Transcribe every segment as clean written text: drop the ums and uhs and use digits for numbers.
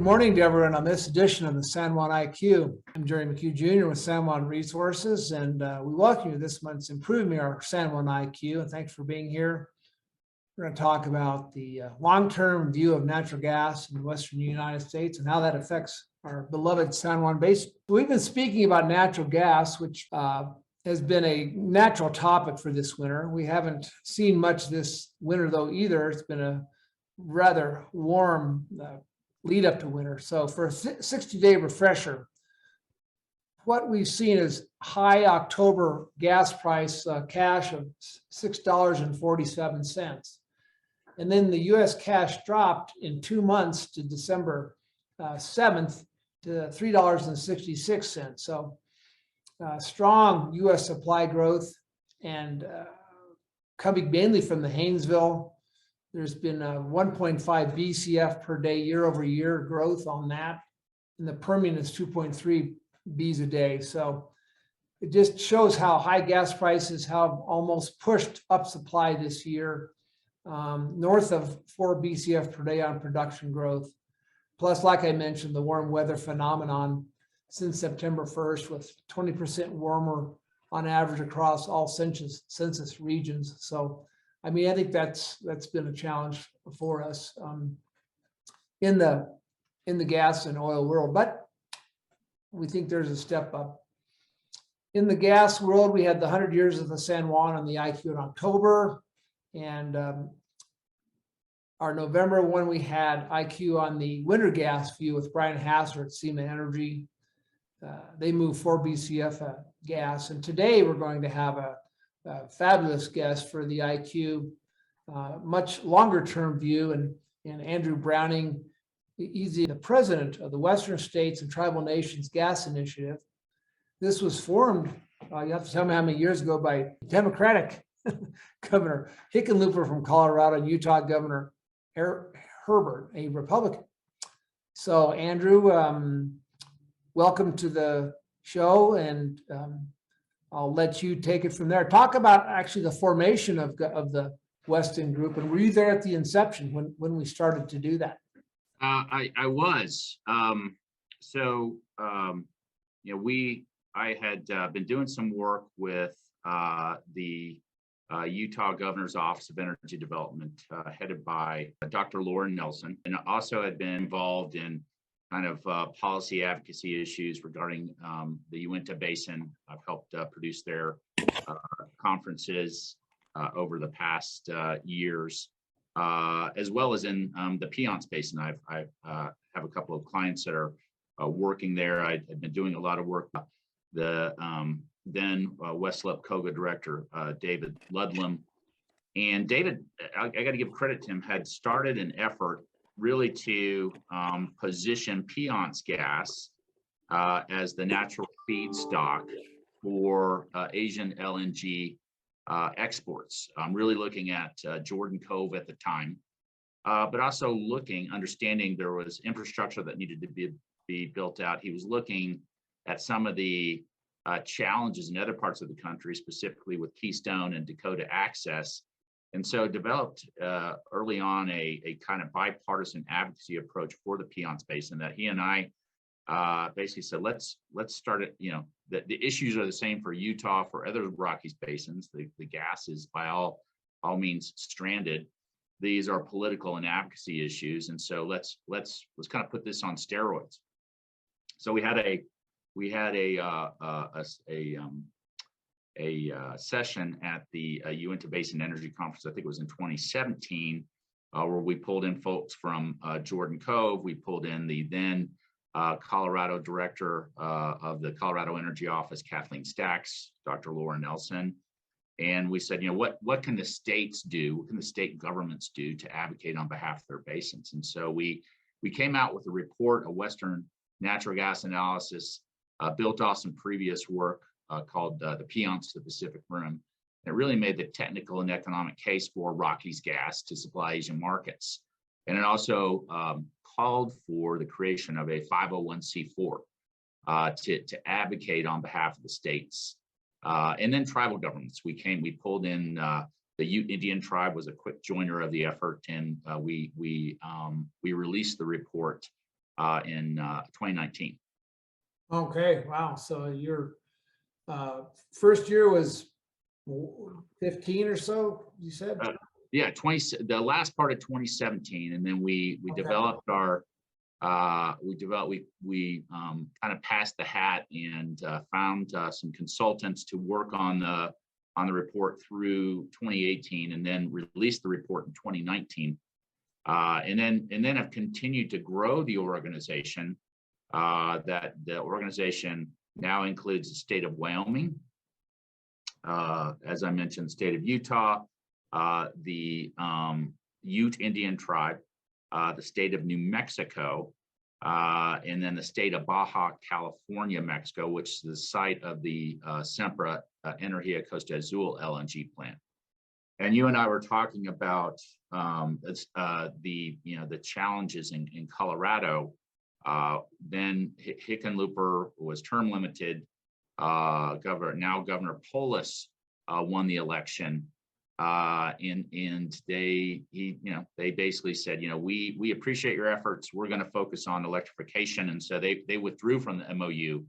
morning to everyone on this edition of the San Juan IQ. I'm Jerry McHugh Jr. with San Juan Resources, and we welcome you to this month's Improving Our San Juan IQ, and thanks for being here. We're going to talk about the long-term view of natural gas in the western United States and how that affects our beloved San Juan Basin. We've been speaking about natural gas, which has been a natural topic for this winter. We haven't seen much this winter, though, either. It's been a rather warm lead up to winter. So for a 60-day refresher, what we've seen is high October gas price cash of $6.47. And then the US cash dropped in 2 months to December 7th to $3.66. So strong US supply growth and coming mainly from the Haynesville. There's been a 1.5 BCF per day year over year growth on that. And the Permian is 2.3 Bs a day. So it just shows how high gas prices have almost pushed up supply this year, north of 4 BCF per day on production growth. Plus, like I mentioned, the warm weather phenomenon since September 1st with 20% warmer on average across all census regions. So I mean, I think that's been a challenge for us in the gas and oil world, but we think there's a step up. In the gas world, we had the 100 years of the San Juan on the IQ in October, and our November one, we had IQ on the winter gas view with Brian Hasser at SEMA Energy. They moved 4 BCF gas, and today we're going to have a fabulous guest for the IQ, much longer term view, and Andrew Browning. He's the president of the Western States and Tribal Nations Gas Initiative. This was formed, you have to tell me how many years ago, by Democratic Governor Hickenlooper from Colorado and Utah Governor Herbert, a Republican. So Andrew, welcome to the show, and I'll let you take it from there. Talk about actually the formation of the Weston Group, and were you there at the inception when we started to do that? I was. I had been doing some work with the Utah Governor's Office of Energy Development, headed by Dr. Lauren Nelson, and also had been involved in kind of policy advocacy issues regarding the Uinta Basin. I've helped produce their conferences over the past years, as well as in the Piceance Basin. I have a couple of clients that are working there. I've been doing a lot of work. The then West Lepkoga director, David Ludlam. And David, I got to give credit to him, had started an effort really to position Piceance gas as the natural feedstock for Asian LNG exports. Really looking at Jordan Cove at the time, but also understanding there was infrastructure that needed to be built out. He was looking at some of the challenges in other parts of the country, specifically with Keystone and Dakota Access. And so developed early on a kind of bipartisan advocacy approach for the Piceance Basin that he and I basically said, let's start it. The issues are the same for Utah, for other Rockies basins. The gas is by all means stranded. These are political and advocacy issues, and so let's kind of put this on steroids. So we had a session at the Uinta Basin Energy Conference. I think it was in 2017, where we pulled in folks from Jordan Cove. We pulled in the then Colorado director of the Colorado Energy Office, Kathleen Stacks, Dr. Laura Nelson. And we said, what can the states do? What can the state governments do to advocate on behalf of their basins? And so we came out with a report, a Western natural gas analysis, built off some previous work called the Piceance to the Pacific Rim. It really made the technical and economic case for Rockies gas to supply Asian markets. And it also called for the creation of a 501c4 to advocate on behalf of the states. And then tribal governments. We pulled in the Ute Indian tribe was a quick joiner of the effort, and we released the report in 2019. Okay, wow. So your first year was 15 or so, you said? Yeah, the last part of 2017, and then we developed our we kind of passed the hat and found some consultants to work on the report through 2018, and then released the report in 2019, and then have continued to grow the organization. That the organization now includes the state of Wyoming, as I mentioned, the state of Utah, the Ute Indian tribe, the state of New Mexico, and then the state of Baja California, Mexico, which is the site of the Sempra Energía Costa Azul LNG plant. And you and I were talking about the challenges in Colorado. Then Hickenlooper was term limited. Governor Polis won the election. And they basically said, we appreciate your efforts. We're going to focus on electrification. And so they withdrew from the MOU,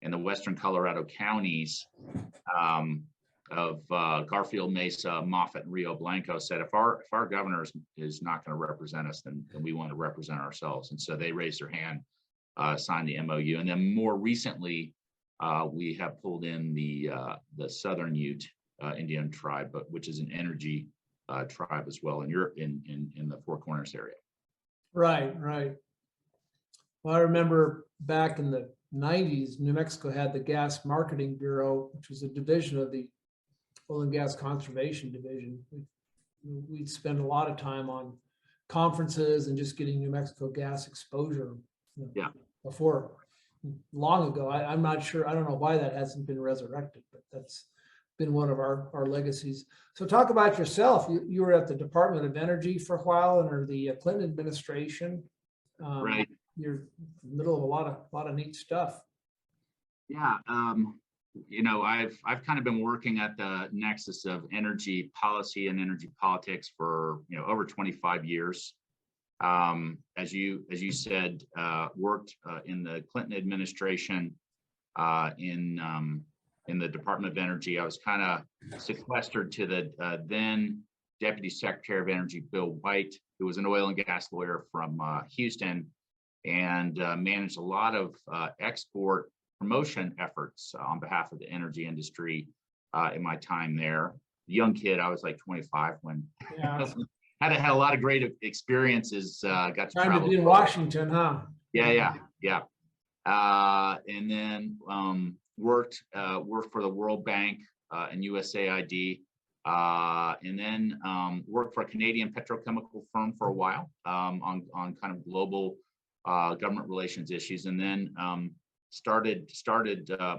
and the Western Colorado counties of Garfield, Mesa, Moffett, and Rio Blanco said, if our governor is not going to represent us, then we want to represent ourselves. And so they raised their hand, signed the MOU. And then more recently, we have pulled in the Southern Ute Indian tribe, which is an energy tribe as well, and you're in the Four Corners area. Right. Well, I remember back in the 90s, New Mexico had the Gas Marketing Bureau, which was a division of the Oil and Gas Conservation Division. We'd spend a lot of time on conferences and just getting New Mexico gas exposure. Yeah. Before, long ago. I'm not sure. I don't know why that hasn't been resurrected, but that's been one of our legacies. So talk about yourself. You were at the Department of Energy for a while under the Clinton administration. Right. You're in the middle of a lot of neat stuff. Yeah. I've kind of been working at the nexus of energy policy and energy politics for over 25 years. As you said, worked in the Clinton administration in the Department of Energy. I was kind of sequestered to the then Deputy Secretary of Energy, Bill White, who was an oil and gas lawyer from Houston, and managed a lot of export promotion efforts on behalf of the energy industry in my time there. Young kid, I was like 25 when had a lot of great experiences. Got to Time travel to be in Washington, huh? Yeah. And then worked for the World Bank and USAID, and then worked for a Canadian petrochemical firm for a while on kind of global government relations issues, and then started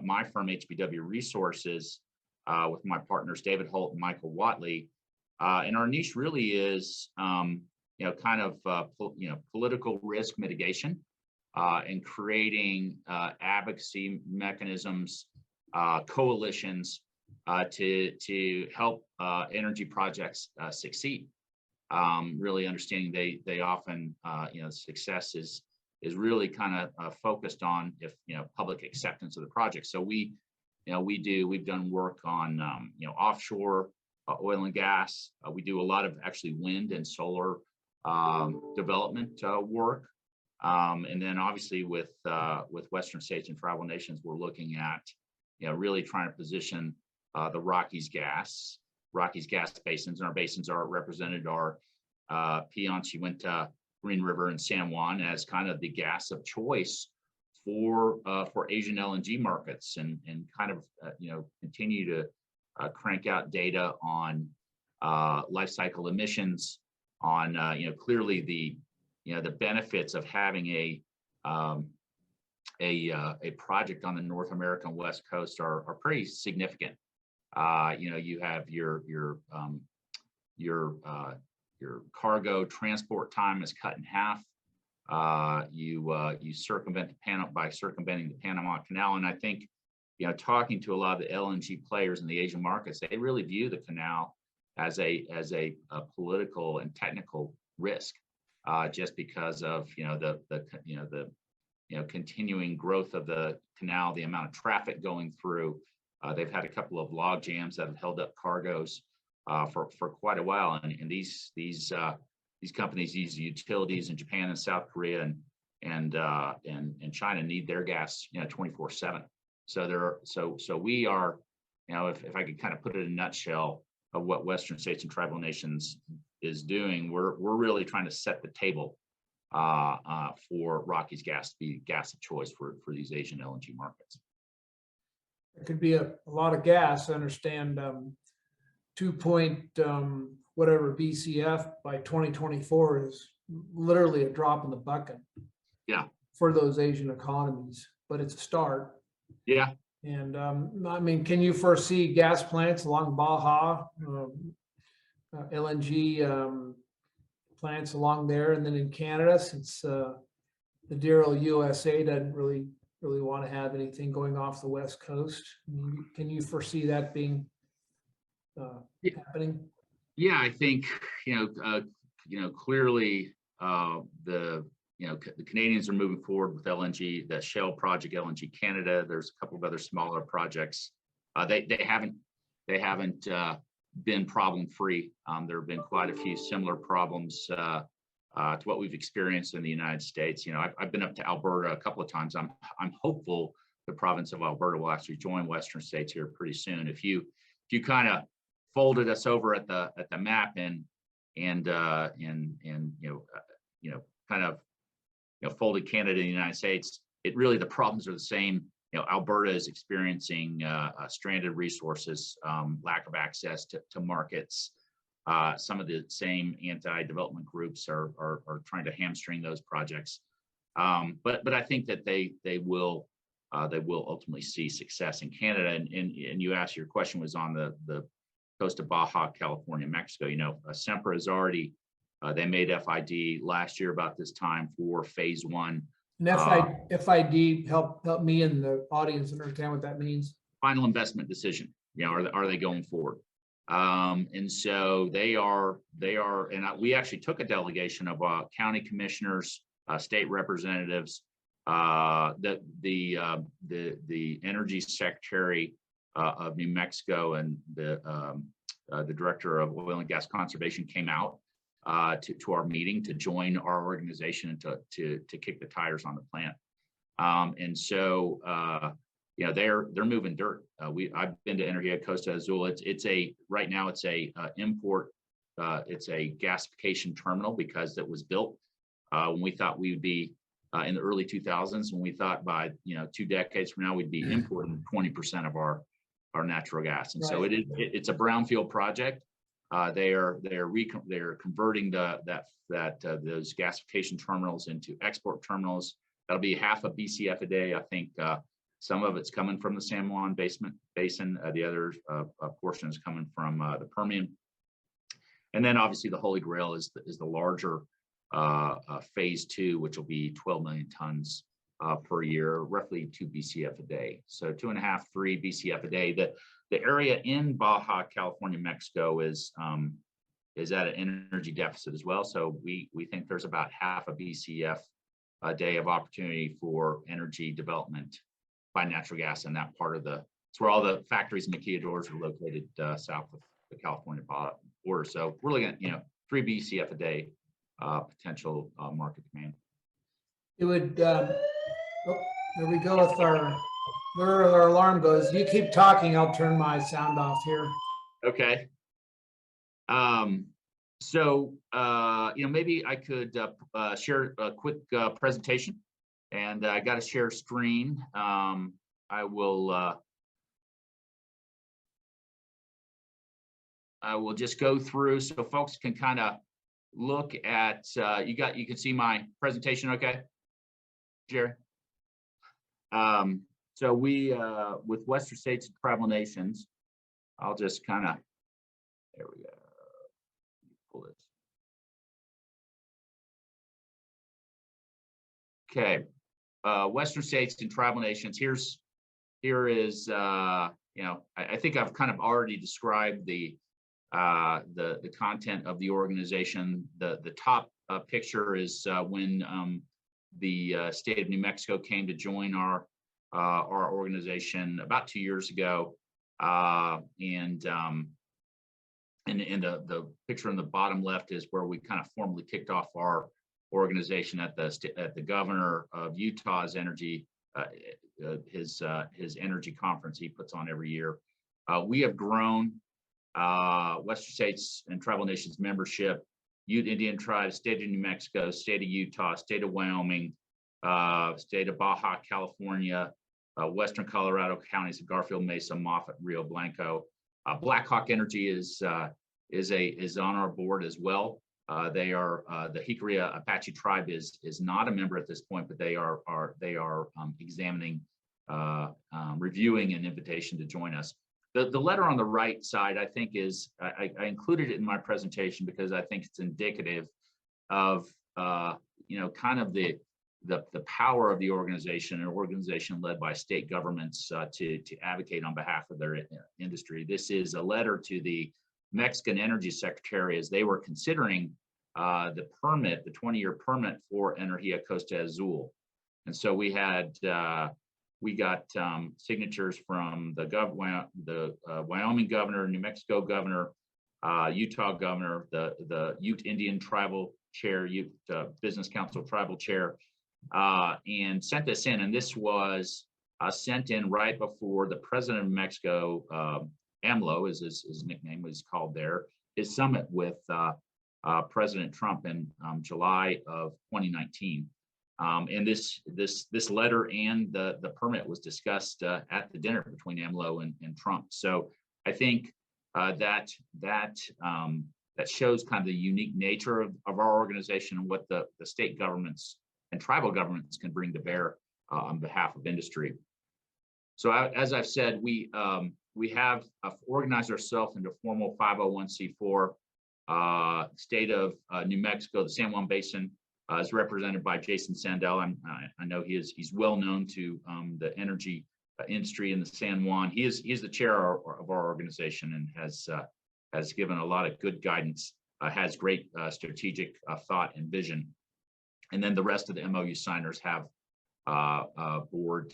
my firm, HBW Resources, with my partners David Holt and Michael Watley, and our niche really is political risk mitigation. And creating advocacy mechanisms, coalitions to help energy projects succeed. Really understanding they often success is really kind of focused on public acceptance of the project. So we've done work on offshore oil and gas. We do a lot of actually wind and solar development work. And then obviously with Western states and tribal nations, we're looking at, really trying to position the Rockies gas basins, and our basins are represented are Piceance, Uinta, Green River, and San Juan as kind of the gas of choice for Asian LNG markets, and kind of continue to crank out data on life cycle emissions, on clearly the benefits of having a project on the North American West Coast are pretty significant. You have your cargo transport time is cut in half. You circumvent by circumventing the Panama Canal, and I think talking to a lot of the LNG players in the Asian markets, they really view the canal as a political and technical risk. just because of the continuing growth of the canal, the amount of traffic going through. They've had a couple of log jams that have held up cargoes for quite a while, and these companies, these utilities in Japan and South Korea and China need their gas 24/7. So we are, if I could kind of put it in a nutshell of what Western States and Tribal Nations is doing, we're really trying to set the table for Rockies gas to be gas of choice for these Asian LNG markets. It could be a lot of gas. I understand 2 point whatever BCF by 2024 is literally a drop in the bucket. Yeah. For those Asian economies, but it's a start. Yeah. And I mean, can you foresee gas plants along Baja, LNG plants along there, and then in Canada, since the dear old USA doesn't really want to have anything going off the West Coast? I mean, can you foresee that being happening? Yeah, I think clearly the Canadians are moving forward with LNG, the Shell project, LNG Canada. There's a couple of other smaller projects. They haven't been problem free. There have been quite a few similar problems to what we've experienced in the United States. I've been up to Alberta a couple of times. I'm hopeful the province of Alberta will actually join Western States here pretty soon. If you kind of folded us over at the map and kind of folded Canada and the United States, the problems are the same. Alberta is experiencing stranded resources, lack of access to markets. Some of the same anti-development groups are trying to hamstring those projects. But I think that they will ultimately see success in Canada. And you asked, your question was on the coast of Baja California, Mexico. Sempra has already they made FID last year about this time for phase one. And FID, help me and the audience understand what that means. Final investment decision. Are they going forward? And so they are, and we actually took a delegation of county commissioners, state representatives, the energy secretary of New Mexico, and the director of oil and gas conservation came out to our meeting to join our organization and to kick the tires on the plant. And so they're moving dirt. I've been to Energía Costa Azul. Right now it's a import. It's a gasification terminal because it was built when we thought we would be in the early 2000s, when we thought by 2 decades from now we'd be importing 20% of our natural gas. And so it's a brownfield project. They're converting those gasification terminals into export terminals. That'll be half a BCF a day. I think some of it's coming from the San Juan Basin. The other portion is coming from the Permian. And then obviously the Holy Grail is the larger phase 2, which will be 12 million tons per year, roughly 2 BCF a day. So 2.5, 3 BCF a day. The area in Baja California, Mexico is at an energy deficit as well. So we think there's about half a BCF a day of opportunity for energy development by natural gas in that part of it's where all the factories and maquiladoras are located south of the California border. So we're looking at 3 BCF a day potential market demand. It would. There we go with where our alarm goes. You keep talking, I'll turn my sound off here. Okay. So maybe I could share a quick presentation, and I got to share screen. I will just go through so folks can kind of look at. You can see my presentation, okay, Jerry? So we with Western States and Tribal Nations, I'll just kind of, there we go. Pull this. Okay, Western States and Tribal Nations. Here is I think I've kind of already described the content of the organization. The top picture is when the state of New Mexico came to join our organization about 2 years ago, and the picture in the bottom left is where we kind of formally kicked off our organization at the governor of Utah's energy, his energy conference he puts on every year. We have grown Western States and Tribal Nations membership, Ute Indian tribes, state of New Mexico, state of Utah, state of Wyoming, state of Baja California, Western Colorado counties of Garfield, Mesa, Moffett, Rio Blanco. Blackhawk Energy is on our board as well. They are the Jicarilla Apache tribe is not a member at this point, but they are examining, reviewing an invitation to join us. The letter on the right side, I think, is I included it in my presentation because I think it's indicative of kind of the power of the organization, an organization led by state governments to advocate on behalf of their industry. This is a letter to the Mexican Energy Secretary as they were considering the 20-year permit for Energía Costa Azul. And so we got signatures from the Wyoming governor, New Mexico governor, Utah governor, the Ute Indian tribal chair, Ute Business Council tribal chair, and sent this in. And this was sent in right before the president of Mexico, AMLO is his nickname, was called there, his summit with President Trump in July of 2019. And this letter and the permit was discussed at the dinner between AMLO and Trump. So I think that shows kind of the unique nature of our organization and what the state governments and tribal governments can bring to bear on behalf of industry. So as I've said, we have organized ourselves into formal 501c4. State of New Mexico, the San Juan Basin is represented by Jason Sandell. I know he's well known to the energy industry in the San Juan. He is the chair of our organization and has given a lot of good guidance. Has great strategic thought and vision. And then the rest of the MOU signers have board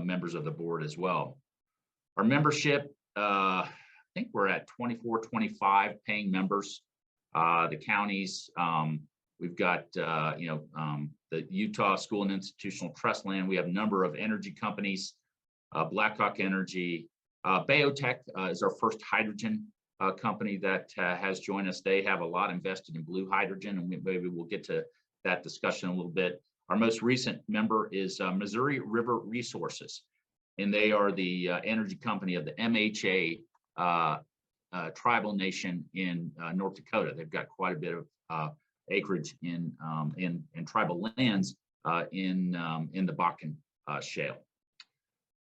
members of the board as well. Our membership, I think we're at 24, 25 paying members. The counties, we've got, the Utah School and Institutional Trust Land. We have a number of energy companies, Blackhawk Energy. Biotech is our first hydrogen company that has joined us. They have a lot invested in blue hydrogen, and maybe we'll get to that discussion a little bit. Our most recent member is Missouri River Resources, and they are the energy company of the MHA tribal nation in North Dakota. They've got quite a bit of acreage in tribal lands in the Bakken shale.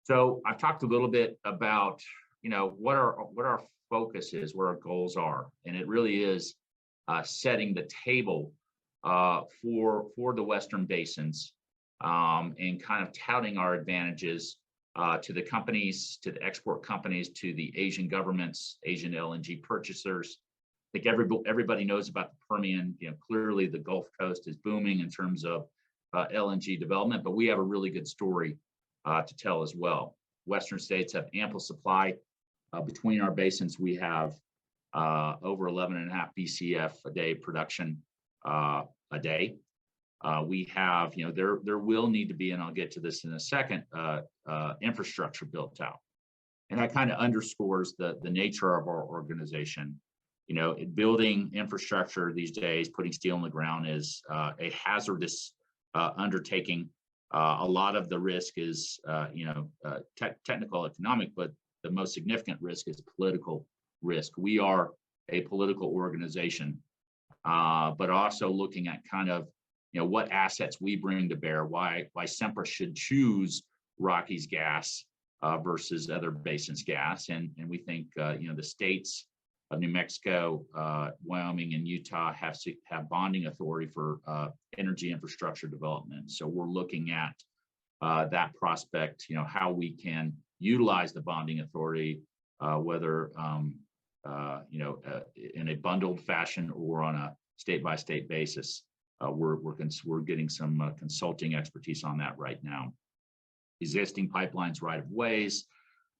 So I've talked a little bit about what our focus is, what our goals are, and it really is setting the table for the Western basins and kind of touting our advantages to the companies, to the export companies, to the Asian governments, Asian LNG purchasers. I think everybody knows about the Permian. Clearly the Gulf Coast is booming in terms of LNG development, but we have a really good story to tell as well. Western states have ample supply. Between our basins, we have over 11.5 BCF a day production a day. We have, there will need to be, and I'll get to this in a second, infrastructure built out. And that kind of underscores the nature of our organization. Building infrastructure these days, putting steel in the ground is a hazardous undertaking. A lot of the risk is, technical, economic, but the most significant risk is political risk. We are a political organization, but also looking at kind of, what assets we bring to bear, why Sempra should choose Rockies gas versus other basins gas. And we think, the states of New Mexico, Wyoming, and Utah have bonding authority for energy infrastructure development. So we're looking at that prospect, how we can utilize the bonding authority, whether in a bundled fashion or on a state by state basis. We're getting some consulting expertise on that right now. Existing pipelines, right of ways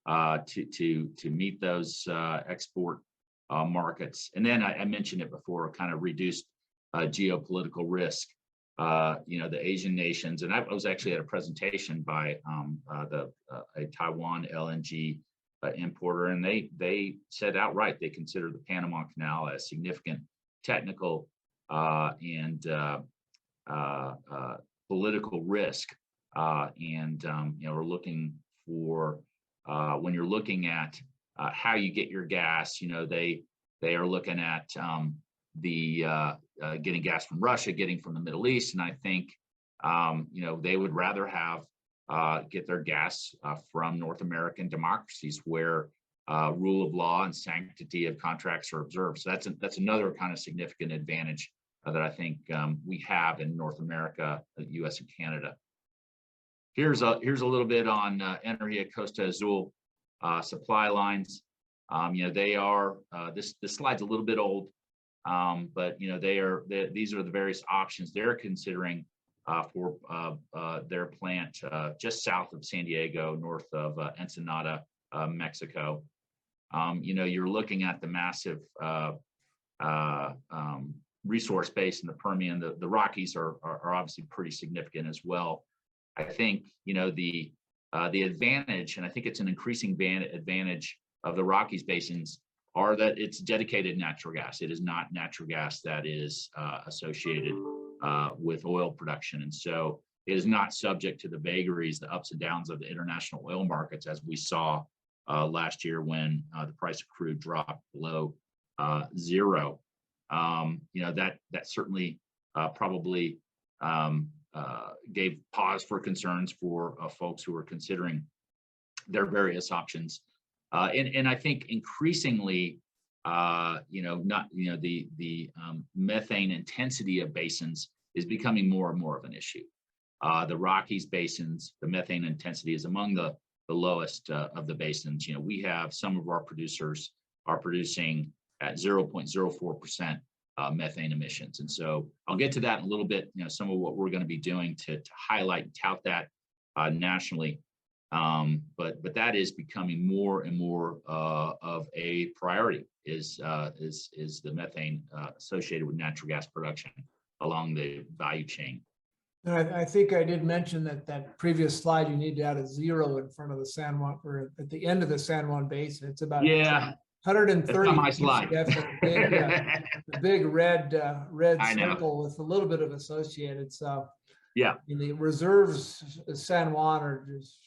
to meet those export markets, and then I mentioned it before, kind of reduced geopolitical risk. The Asian nations, and I was actually at a presentation by a Taiwan LNG importer, and they said outright they consider the Panama Canal a significant technical and political risk. We're looking for when you're looking at how you get your gas. They are looking at getting gas from Russia, getting from the Middle East, and I think they would rather have get their gas from North American democracies where rule of law and sanctity of contracts are observed. So that's another kind of significant advantage that I think we have in North America, the U.S. and Canada. Here's a little bit on Energía Costa Azul supply lines. They are this slide's a little bit old, but these are the various options they're considering for their plant just south of San Diego, north of Ensenada, Mexico. You're looking at the massive resource base in the Permian. The Rockies are obviously pretty significant as well. I think the advantage, and I think it's an increasing advantage of the Rockies basins, are that it's dedicated natural gas. It is not natural gas that is associated with oil production, and so it is not subject to the vagaries, the ups and downs of the international oil markets, as we saw last year when the price of crude dropped below zero. That certainly probably gave pause for concerns for folks who are considering their various options. And I think increasingly, the methane intensity of basins is becoming more and more of an issue. The Rockies basins, the methane intensity is among the lowest of the basins. We have some of our producers are producing at 0.04% methane emissions. And so I'll get to that in a little bit, some of what we're going to be doing to highlight and tout that nationally. But that is becoming more and more of a priority is the methane associated with natural gas production along the value chain. And I think I did mention that previous slide, you need to add a 0 in front of the San Juan, or at the end of the San Juan Basin. It's about 130. That's on my slide. A big red circle with a little bit of associated. So the reserves of San Juan are just,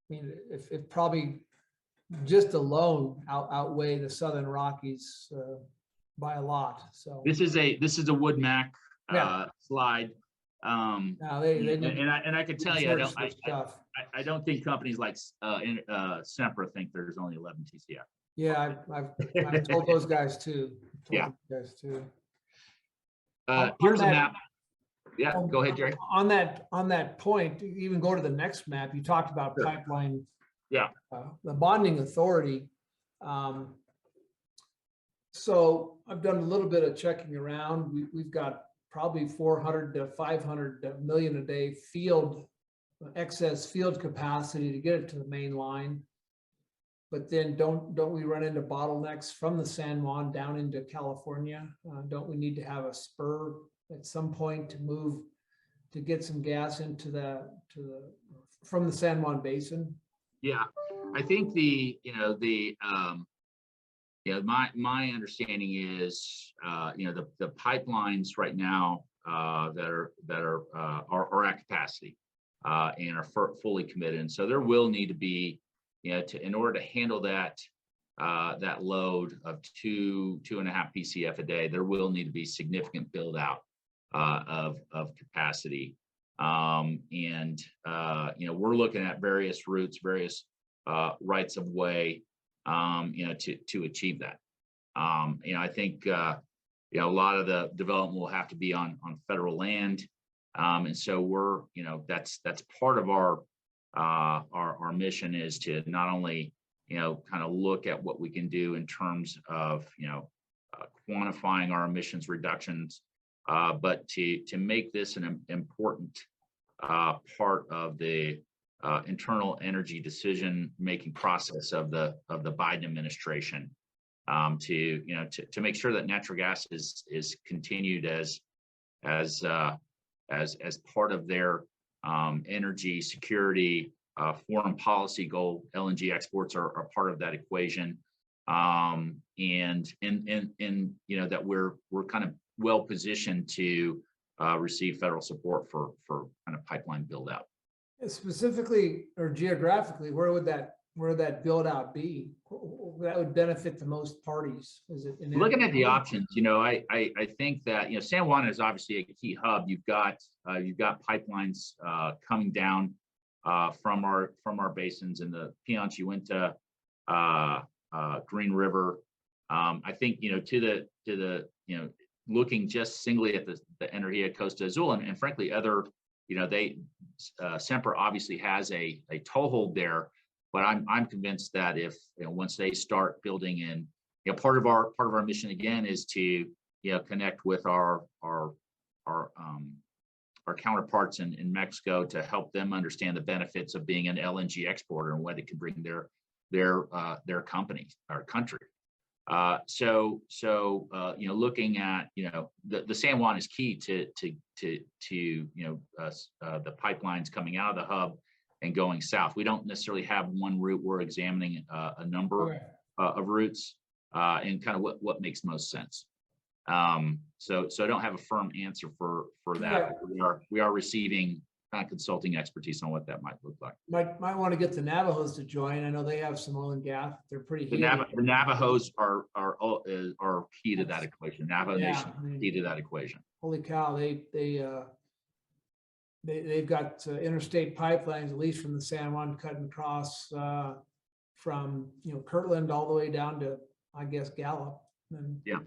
if probably just alone outweigh the Southern Rockies by a lot. So this is a Wood Mac slide. Now and I could tell you, I don't think companies like Sempra think there's only 11 TCF. Yeah, I've told those guys too. Here's a map. Yeah, go ahead, Jerry. On that point, even go to the next map. You talked about pipeline. Yeah. The bonding authority. So I've done a little bit of checking around. We've got probably 400 to 500 million a day excess field capacity to get it to the main line. But then don't we run into bottlenecks from the San Juan down into California? Don't we need to have a spur at some point to get some gas into from the San Juan Basin? Yeah, I think my understanding is the pipelines right now that are at capacity and are fully committed, and so there will need to be in order to handle that load of 2.5 PCF a day, there will need to be significant build out of capacity, and we're looking at various routes, various rights of way, to achieve that. I think a lot of the development will have to be on federal land, and so we're that's part of our mission is to not only kind of look at what we can do in terms of quantifying our emissions reductions, but to make this an important part of the internal energy decision-making process of the Biden administration, to make sure that natural gas is continued as part of their energy security foreign policy goal. LNG exports are part of that equation, and that we're kind of well positioned to receive federal support for kind of pipeline build out. Specifically or geographically, where would that build out be? That would benefit the most parties. Is it looking at the options? I think that San Juan is obviously a key hub. You've got pipelines coming down from our basins in the Pianchi Uinta, Green River. I think to the looking just singly at the Energía Costa Azul and frankly other, Sempra obviously has a toehold there, but I'm convinced that if once they start building in, part of our mission again is to connect with our counterparts in Mexico to help them understand the benefits of being an LNG exporter and what it can bring their company, our country. Looking at the San Juan is key to the pipelines coming out of the hub and going south. We don't necessarily have one route. We're examining a number of routes and kind of what makes most sense. So I don't have a firm answer for that. Yeah. We are receiving kind of consulting expertise on what that might look like. Might want to get the Navajos to join. I know they have some oil and gas. They're pretty. The Navajos are key to that equation. Navajo Nation key to that equation. Holy cow! They've got interstate pipelines, at least from the San Juan, cutting across from Kirtland all the way down to, I guess, Gallup. And yeah.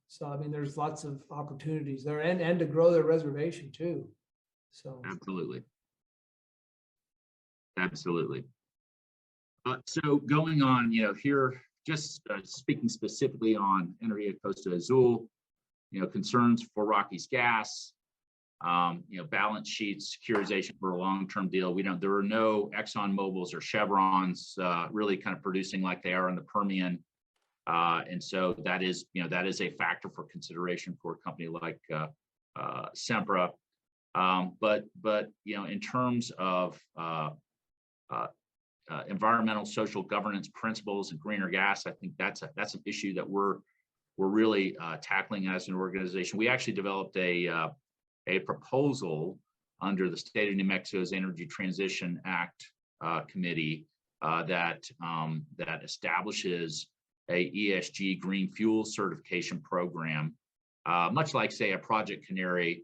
So I mean, there's lots of opportunities there, and to grow their reservation too. So absolutely. So going on, here, just speaking specifically on Energía Costa Azul, concerns for Rockies Gas, balance sheets, securitization for a long-term deal. There are no Exxon Mobils or Chevrons really kind of producing like they are in the Permian. And so that is a factor for consideration for a company like Sempra. But in terms of environmental, social governance principles and greener gas, I think that's an issue that we're really tackling as an organization. We actually developed a proposal under the State of New Mexico's Energy Transition Act committee that establishes a ESG green fuel certification program, much like, say, a Project Canary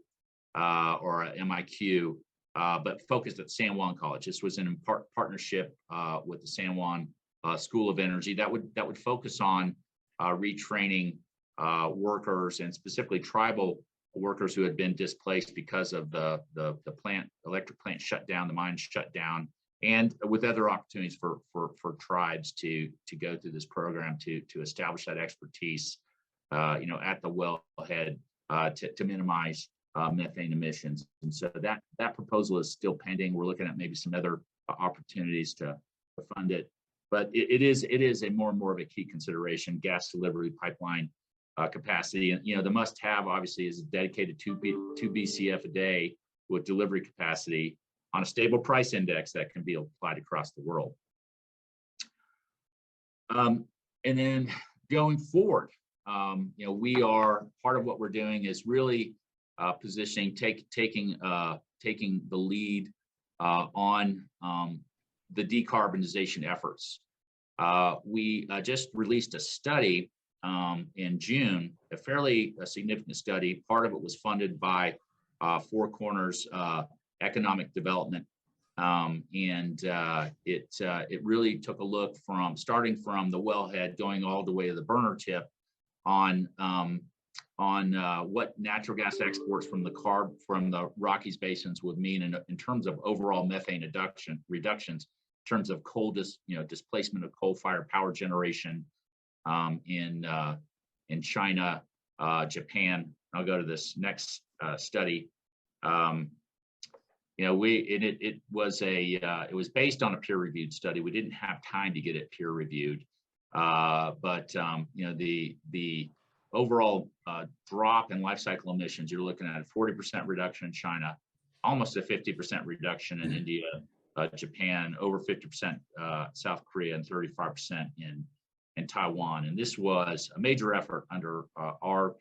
or a MIQ, but focused at San Juan College. This was in partnership with the San Juan School of Energy that would focus on retraining workers, and specifically tribal workers who had been displaced because of the electric plant shut down, the mine shut down, and with other opportunities for tribes to go through this program to establish that expertise, at the wellhead to minimize methane emissions. And so that proposal is still pending. We're looking at maybe some other opportunities to fund it, but it is a more and more of a key consideration. Gas delivery pipeline capacity, and the must-have obviously is a dedicated 2 BCF a day with delivery capacity on a stable price index that can be applied across the world. And then going forward, we are, part of what we're doing is really positioning, taking the lead on the decarbonization efforts. We just released a study in June, a fairly significant study. Part of it was funded by Four Corners Economic Development, and it really took a look starting from the wellhead, going all the way to the burner tip on what natural gas exports from the Rockies basins would mean in terms of overall methane reductions, in terms of displacement of coal-fired power generation in in China, Japan. I'll go to this next study. It was based on a peer-reviewed study. We didn't have time to get it peer-reviewed, but the overall drop in life cycle emissions, you're looking at a 40% reduction in China, almost a 50% reduction in India, Japan, over 50% South Korea, and 35% in Taiwan. And this was a major effort under our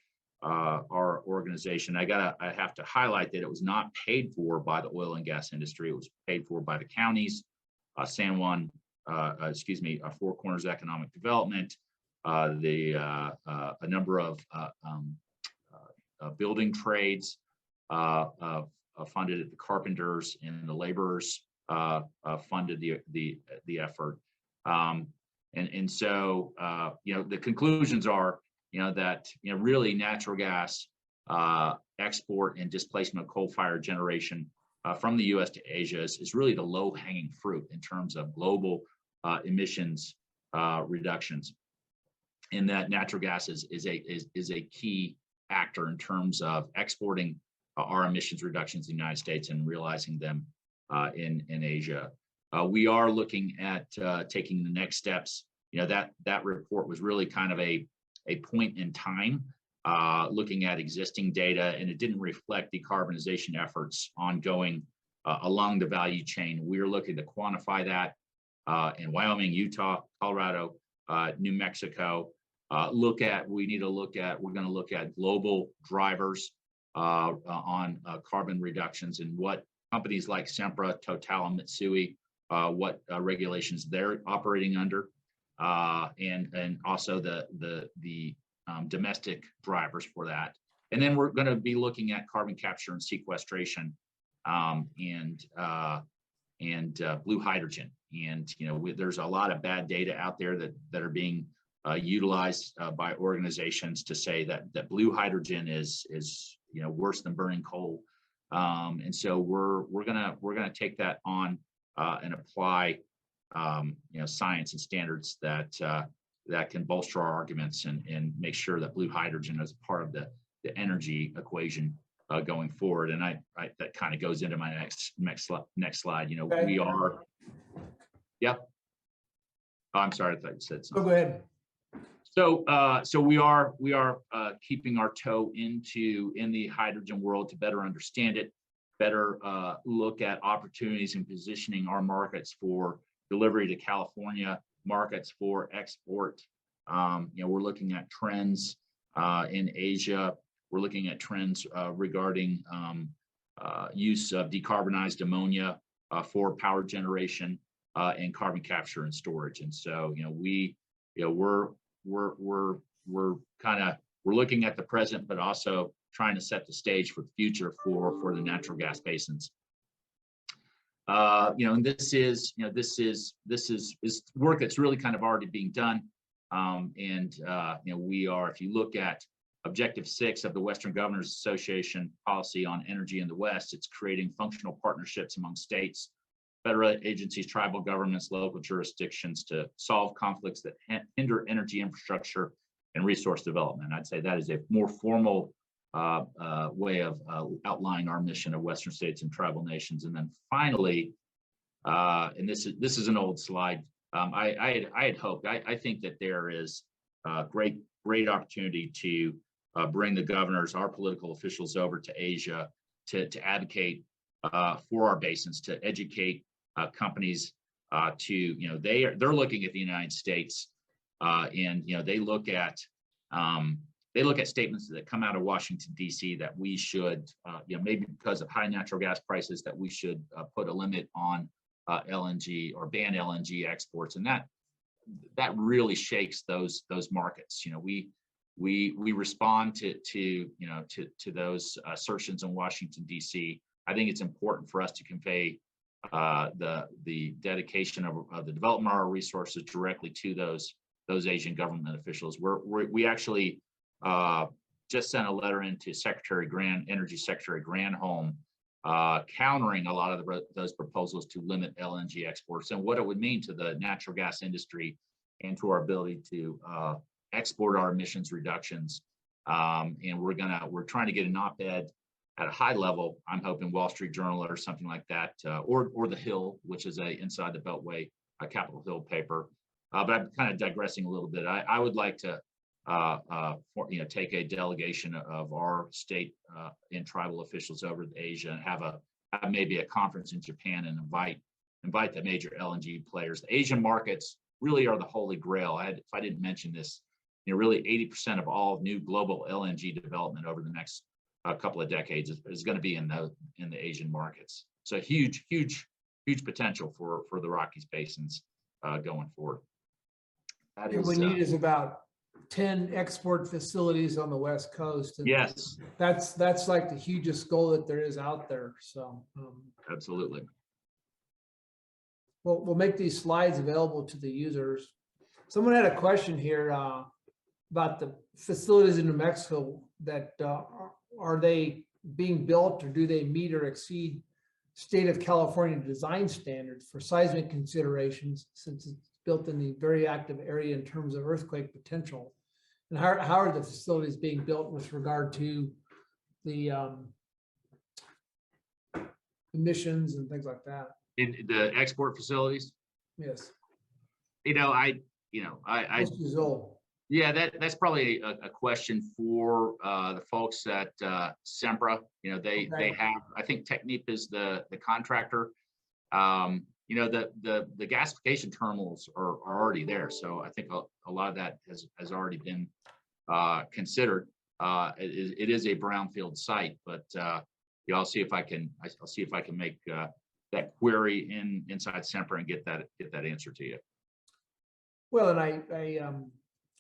organization. I have to highlight that it was not paid for by the oil and gas industry. It was paid for by the counties, San Juan, Four Corners Economic Development, a number of building trades funded it. The carpenters and the laborers funded the effort. So the conclusions are that really natural gas export and displacement of coal-fired generation from the U.S. to Asia is really the low-hanging fruit in terms of global emissions reductions, and that natural gas is a key actor in terms of exporting our emissions reductions in the United States and realizing them in Asia. We are looking at taking the next steps. That report was really kind of a point in time, looking at existing data, and it didn't reflect decarbonization efforts ongoing along the value chain. We're looking to quantify that in Wyoming, Utah, Colorado, New Mexico. We're going to look at global drivers on carbon reductions and what companies like Sempra, Total, and Mitsui, what regulations they're operating under, and also the domestic drivers for that. And then we're going to be looking at carbon capture and sequestration and blue hydrogen. And there's a lot of bad data out there that are being utilized by organizations to say that blue hydrogen is worse than burning coal. And so we're gonna take that on and apply science and standards that can bolster our arguments and make sure that blue hydrogen is part of the energy equation going forward. And I that kind of goes into my next slide. Okay. We are. Yep. Oh, I'm sorry, I thought you said something. Go ahead. So we are keeping our toe in the hydrogen world to better understand it, better look at opportunities and positioning our markets for delivery to California, markets for export. We're looking at trends in Asia. We're looking at trends regarding use of decarbonized ammonia for power generation and carbon capture and storage. And so we're looking at the present, but also trying to set the stage for the future for the natural gas basins. And this is work that's really kind of already being done. If you look at Objective 6 of the Western Governors Association policy on energy in the West, it's creating functional partnerships among states, federal agencies, tribal governments, local jurisdictions to solve conflicts that hinder energy infrastructure and resource development. I'd say that is a more formal way of outlining our mission of Western states and tribal nations. And then finally, and this is an old slide. I had hoped. I think that there is great opportunity to bring the governors, our political officials, over to Asia to advocate for our basins, to educate companies. They're looking at the United States, and they look at statements that come out of Washington, D.C. that we should, maybe because of high natural gas prices, that we should put a limit on LNG or ban LNG exports, and that really shakes those markets. We respond to those assertions in Washington, D.C. I think it's important for us to convey the dedication of the development of our resources directly to those Asian government officials. We actually just sent a letter into Energy Secretary Granholm, countering a lot of those proposals to limit LNG exports and what it would mean to the natural gas industry and to our ability to export our emissions reductions. And we're trying to get an op-ed at a high level. I'm hoping Wall Street Journal or something like that, or the Hill, which is a Inside the Beltway, a Capitol Hill paper. But I'm kind of digressing a little bit. I would like to take a delegation of our state and tribal officials over to Asia and have maybe a conference in Japan and invite the major LNG players. The Asian markets really are the holy grail. If I didn't mention this, really 80% of all new global LNG development over the next couple of decades is going to be in the Asian markets. So huge potential for the Rockies basins going forward. What we need is about 10 export facilities on the West Coast. And yes, that's like the hugest goal that there is out there. So absolutely. We'll make these slides available to the users. Someone had a question here about the facilities in New Mexico that are they being built, or do they meet or exceed state of California design standards for seismic considerations, since it's built in the very active area in terms of earthquake potential? And how are the facilities being built with regard to the emissions and things like that? In the export facilities? Yes. Yeah, that's probably a question for the folks at Sempra. They have, I think Technip is the contractor. The gasification terminals are already there, so I think a lot of that has already been considered. It is a brownfield site, but I'll see if I can make that query inside Sempra and get that answer to you. Well, and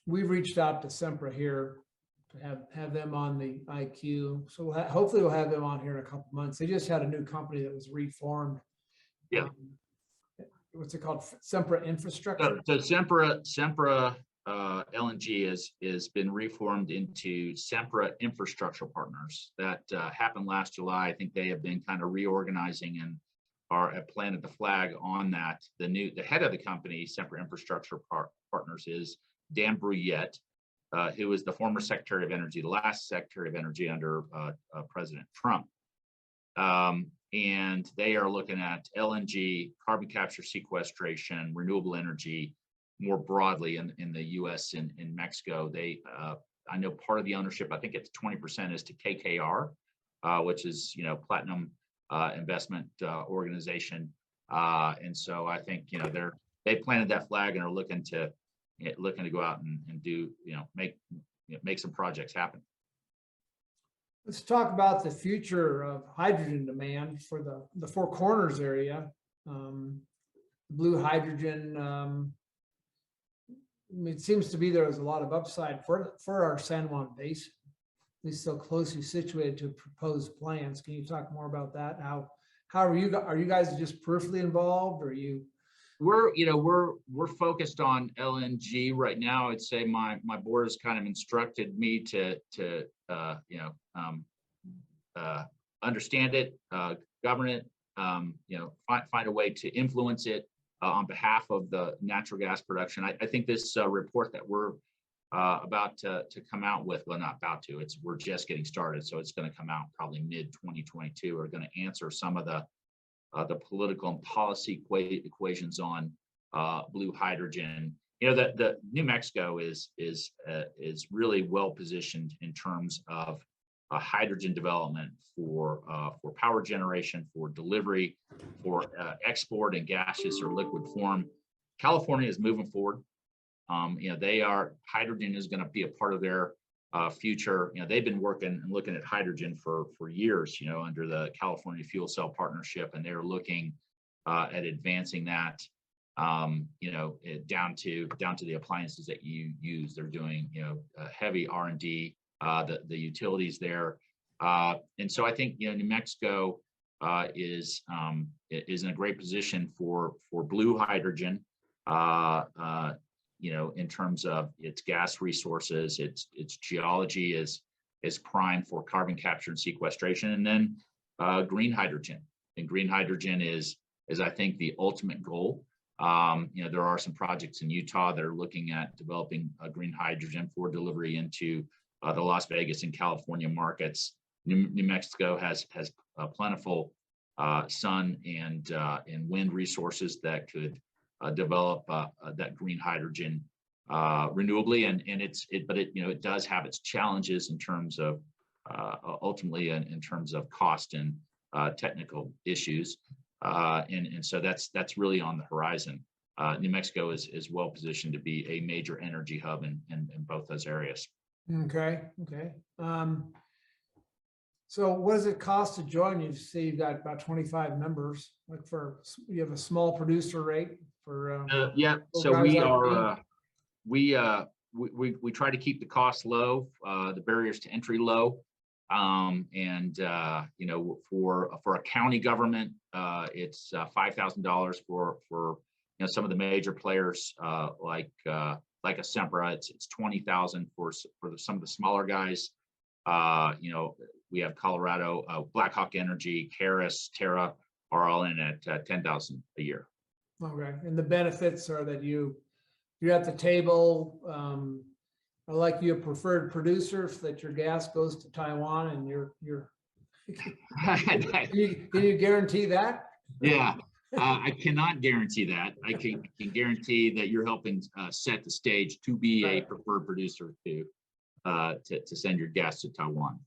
we've reached out to Sempra here to have them on the IQ. So hopefully we'll have them on here in a couple months. They just had a new company that was reformed. Yeah. What's it called? Sempra Infrastructure. So Sempra LNG has been reformed into Sempra Infrastructure Partners. That happened last July. I think they have been kind of reorganizing and have planted the flag on that. The head of the company, Sempra Infrastructure Partners, is Dan Bruyette, who was the former Secretary of Energy, the last Secretary of Energy under President Trump. And they are looking at LNG, carbon capture sequestration, renewable energy more broadly in the U.S. and in Mexico. I know part of the ownership, I think it's 20%, is to KKR, which is Platinum Investment Organization. And so I think they planted that flag and are looking to go out and do make some projects happen. Let's talk about the future of hydrogen demand for the Four Corners area. Blue hydrogen. It seems to be there is a lot of upside for our San Juan Basin, at least so closely situated to proposed plans. Can you talk more about that? How are you guys just peripherally involved, or are you? We're focused on LNG right now. I'd say my board has kind of instructed me to understand it, govern it, find a way to influence it on behalf of the natural gas production. I think this report that we're about to come out with, well, not about to, we're just getting started, so it's going to come out probably mid 2022. Are going to answer some of the political and policy equations on blue hydrogen. The New Mexico is really well positioned in terms of hydrogen development for power generation, for delivery, for export in gaseous or liquid form. California is moving forward. Hydrogen is going to be a part of their future. They've been working and looking at hydrogen for years, under the California Fuel Cell Partnership, and they're looking at advancing that, down to the appliances that you use. They're doing, heavy R&D, the utilities there, and so I think New Mexico is in a great position for blue hydrogen. In terms of its gas resources, its geology is prime for carbon capture and sequestration, and then green hydrogen. And green hydrogen is I think the ultimate goal. There are some projects in Utah that are looking at developing green hydrogen for delivery into the Las Vegas and California markets. New Mexico has plentiful sun and wind resources that could develop that green hydrogen renewably, but it does have its challenges in terms of ultimately in terms of cost and technical issues, and so that's really on the horizon. New Mexico is well positioned to be a major energy hub in both those areas. Okay. So what does it cost to join? You say you've got about 25 members. Like you have a small producer rate for. Yeah. So guys we like are. We try to keep the costs low, the barriers to entry low, and for a county government, it's $5,000 for some of the major players like a Sempra. It's $20,000 for some of the smaller guys. We have Colorado, Blackhawk Energy, Caris, Terra are all in at $10,000 a year. Okay, and the benefits are that you're at the table. I like you a preferred producer so that your gas goes to Taiwan, and you're. Can you guarantee that? Yeah, I cannot guarantee that. I can guarantee that you're helping set the stage to be a preferred producer to send your gas to Taiwan.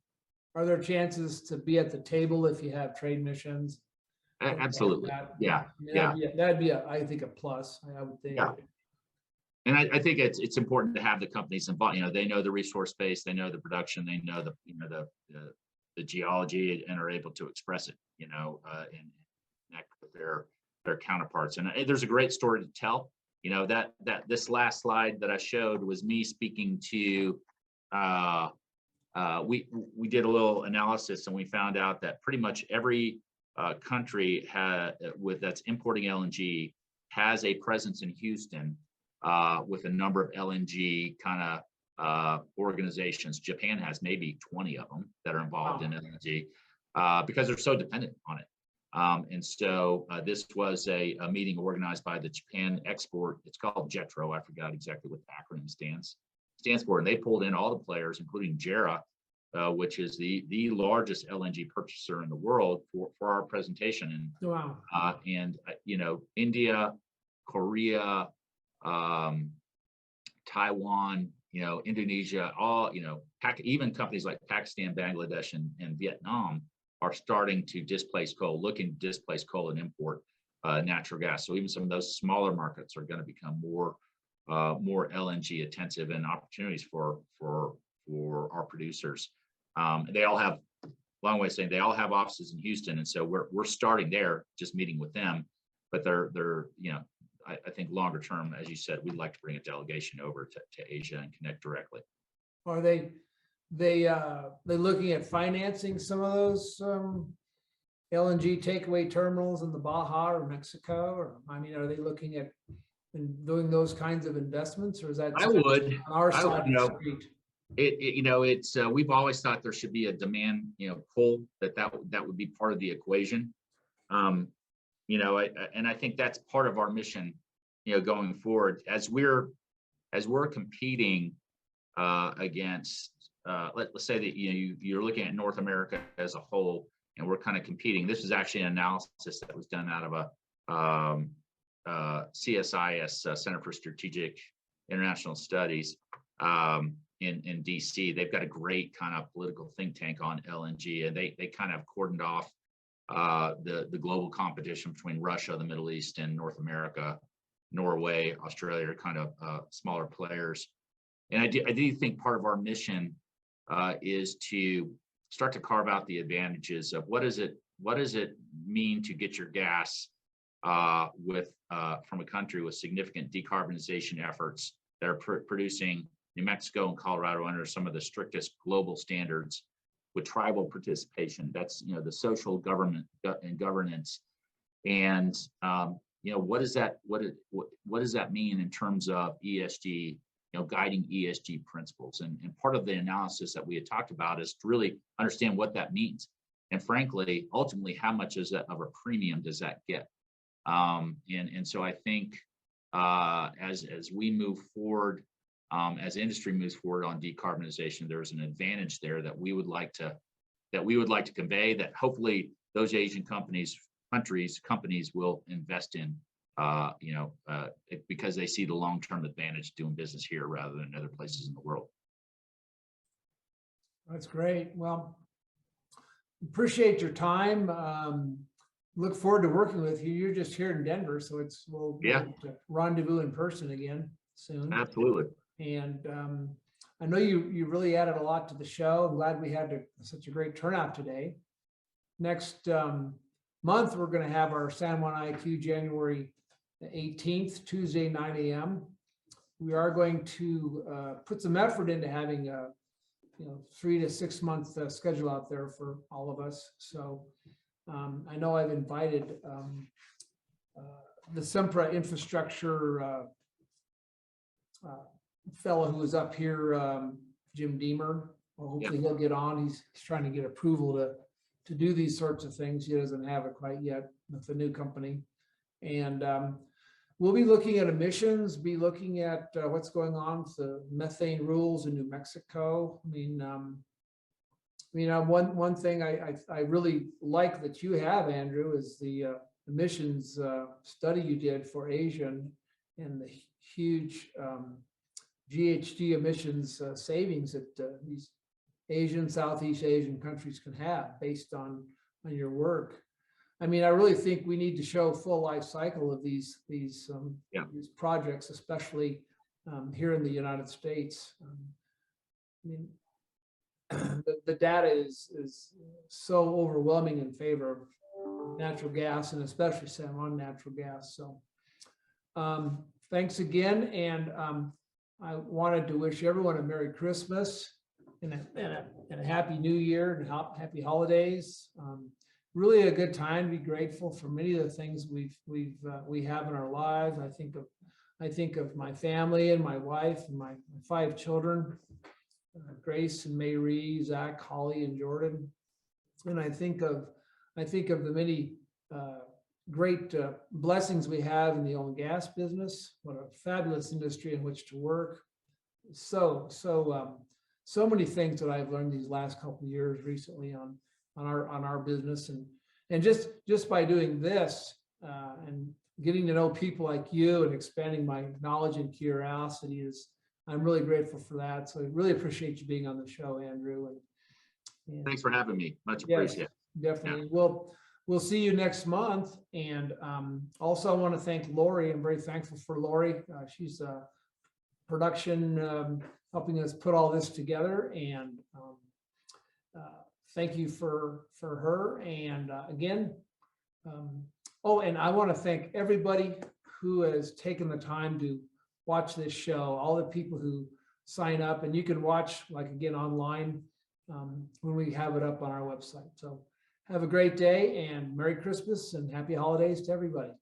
Are there chances to be at the table if you have trade missions? Absolutely. Yeah. That'd be I think a plus. I would think. Yeah. And I think it's important to have the companies involved. They know the resource base, they know the production, they know the geology, and are able to express it. And connect with their counterparts. And there's a great story to tell. That this last slide that I showed was me speaking to. We did a little analysis, and we found out that pretty much every country that's importing LNG has a presence in Houston with a number of LNG kind of organizations. Japan has maybe 20 of them that are involved in LNG because they're so dependent on it. And so this was a meeting organized by the Japan Export. It's called JETRO. I forgot exactly what the acronym stands for. And they pulled in all the players, including JERA, which is the largest LNG purchaser in the world, for our presentation. And wow. India, Korea, Taiwan, Indonesia, all even companies like Pakistan, Bangladesh, and Vietnam are starting to looking to displace coal and import natural gas. So even some of those smaller markets are going to become more LNG intensive, and opportunities for our producers. They all have, long way of saying, they all have offices in Houston, and so we're starting there, just meeting with them. But they're I think longer term, as you said, we'd like to bring a delegation over to Asia and connect directly. Are they looking at financing some of those LNG takeaway terminals in the Baja or Mexico? Or are they looking at doing those kinds of investments, or is that I would on our side of the street? It's we've always thought there should be a demand pull, that would be part of the equation. And I think that's part of our mission, going forward, as we're competing against, let's say that you're looking at North America as a whole, and we're kind of competing. This is actually an analysis that was done out of a CSIS, Center for Strategic International Studies, in DC. They've got a great kind of political think tank on LNG, and they kind of cordoned off the global competition between Russia, the Middle East, and North America. Norway, Australia are kind of smaller players. And I do think part of our mission is to start to carve out the advantages of what does it mean to get your gas from a country with significant decarbonization efforts that are producing New Mexico and Colorado under some of the strictest global standards, with tribal participation. That's the social government and governance. And what does that mean in terms of ESG, guiding ESG principles? And part of the analysis that we had talked about is to really understand what that means. And frankly, ultimately, how much of a premium does that get? And so I think as we move forward, as industry moves forward on decarbonization, there's an advantage there that we would like to convey, that hopefully those Asian companies will invest in, because they see the long-term advantage doing business here rather than other places in the world. That's great. Well, appreciate your time. Look forward to working with you. You're just here in Denver, so we'll rendezvous in person again soon. Absolutely. And I know you really added a lot to the show. I'm glad we had such a great turnout today. Next month, we're going to have our San Juan IQ January 18th, Tuesday, 9 a.m. We are going to put some effort into having a 3 to 6 month schedule out there for all of us. So I know I've invited the Sempra infrastructure fellow who was up here, Jim Deemer. Well, hopefully he'll get on. He's trying to get approval to do these sorts of things. He doesn't have it quite yet with the new company. And we'll be looking at emissions, be looking at what's going on with the methane rules in New Mexico. One thing I really like that you have, Andrew, is the emissions study you did for Asia and the huge GHG emissions savings that these Southeast Asian countries can have based on your work. I really think we need to show full life cycle of these projects, especially here in the United States. The data is so overwhelming in favor of natural gas, and especially San Juan natural gas. So thanks again, and I wanted to wish everyone a Merry Christmas and a Happy New Year and Happy Holidays. Really a good time to be grateful for many of the things we have in our lives. I think of my family and my wife and my 5 children, Grace and Marie, Zach, Holly, and Jordan. And I think of the many great blessings we have in the oil and gas business. What a fabulous industry in which to work. So many things that I've learned these last couple of years recently on our business, and just by doing this and getting to know people like you and expanding my knowledge and curiosity I'm really grateful for that. So I really appreciate you being on the show, Andrew. And thanks for having me. Much appreciated. Yes, definitely. Yeah. We'll see you next month. And also I want to thank Lori. I'm very thankful for Lori. She's production helping us put all this together. And thank you for her. And again, and I want to thank everybody who has taken the time to watch this show, all the people who sign up, and you can watch again online when we have it up on our website. So have a great day and Merry Christmas and Happy Holidays to everybody.